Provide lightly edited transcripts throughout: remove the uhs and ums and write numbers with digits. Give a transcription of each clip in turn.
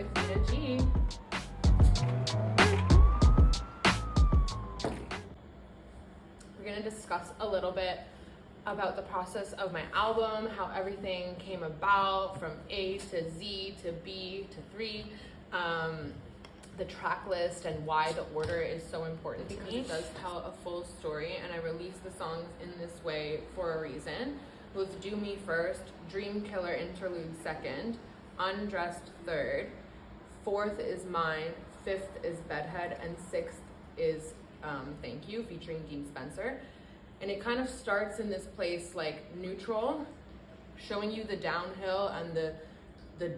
with Nina G. We're gonna discuss a little bit about the process of my album, how everything came about from A to Z to B to 3, the track list and why the order is so important because it does tell a full story, and I release the songs in this way for a reason. It was Do Me first, Dream Killer Interlude second, Undressed third, fourth is Mine, fifth is Bedhead, and sixth is Thank You featuring Dean Spencer. And it kind of starts in this place like neutral, showing you the downhill and the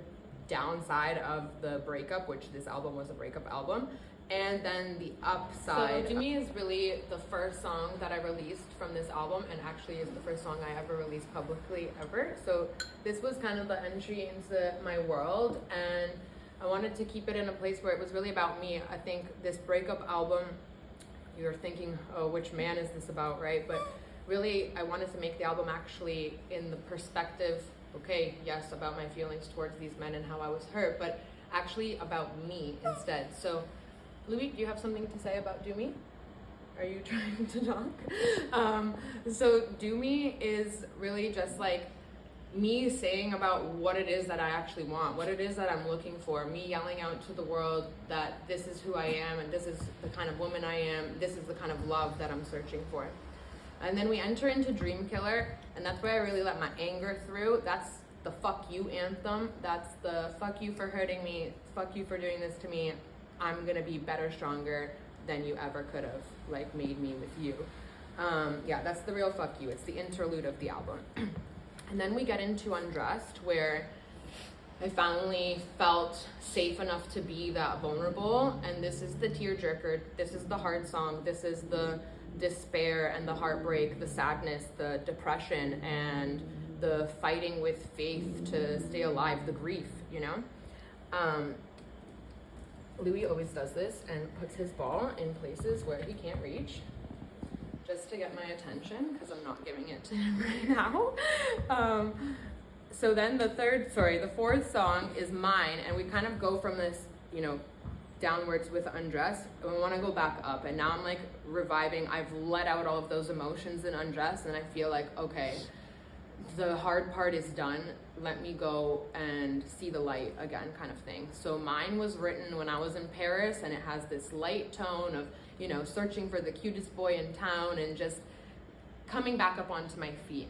downside of the breakup, which this album was a breakup album, and then the upside. So Do Me is really the first song that I released from this album, and actually is the first song I ever released publicly ever. So this was kind of the entry into my world, and I wanted to keep it in a place where it was really about me. I think this breakup album, you're thinking, oh, which man is this about, right? But really, I wanted to make the album actually in the perspective, okay, yes, about my feelings towards these men and how I was hurt, but actually about me instead. So, Louis, do you have something to say about Do Me? Are you trying to talk? So Do Me is really just like me saying about what it is that I actually want, what it is that I'm looking for, me yelling out to the world that this is who I am and this is the kind of woman I am, this is the kind of love that I'm searching for. And then we enter into Dream Killer, and that's where I really let my anger through. That's the fuck you anthem. That's the fuck you for hurting me, fuck you for doing this to me. I'm gonna be better, stronger than you ever could have, like, made me with you. Yeah, that's the real fuck you. It's the interlude of the album. And then we get into Undressed, where I finally felt safe enough to be that vulnerable. And this is the tearjerker. This is the hard song. This is the despair and the heartbreak, the sadness, the depression, and the fighting with faith to stay alive, the grief, you know? Louis always does this and puts his ball in places where he can't reach, just to get my attention, because I'm not giving it to him right now. So then the fourth song is Mine, and we kind of go from this, you know, downwards with Undressed, and we want to go back up, and now I'm like reviving. I've let out all of those emotions in Undressed, and I feel like, okay, the hard part is done, let me go and see the light again, kind of thing. So Mine was written when I was in Paris, and it has this light tone of, you know, searching for the cutest boy in town and just coming back up onto my feet.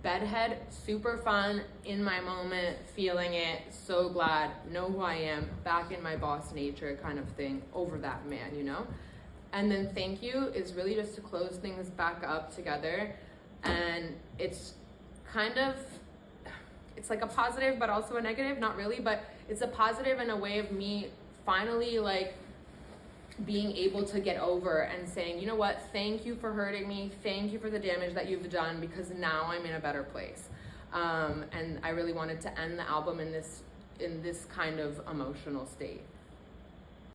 Bedhead, super fun, in my moment, feeling it, so glad, know who I am, back in my boss nature kind of thing, over that man, you know? And then Thank You is really just to close things back up together, and it's kind of, it's like a positive but also a negative, not really, but it's a positive in a way of me finally like being able to get over and saying, you know what, thank you for hurting me, thank you for the damage that you've done, because now I'm in a better place. And I really wanted to end the album in this kind of emotional state.